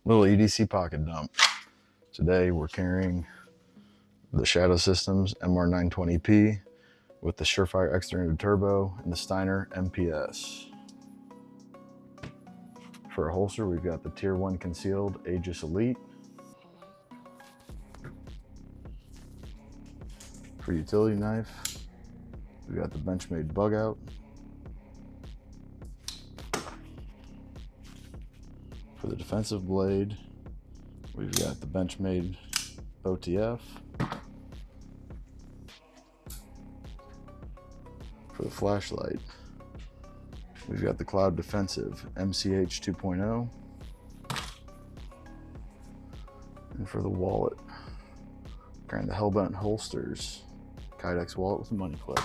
Little EDC Pocket dump. Today we're carrying the Shadow Systems MR920P with the Surefire external turbo and the Steiner MPS. For a holster, we've got the Tier 1 concealed Aegis Elite. For utility knife, we've got the Benchmade Bug Out. For the defensive blade, we've got the Benchmade OTF. For the flashlight, we've got the Cloud Defensive MCH 2.0. And for the wallet, carrying the Hellbent Holsters Kydex wallet with a money clip.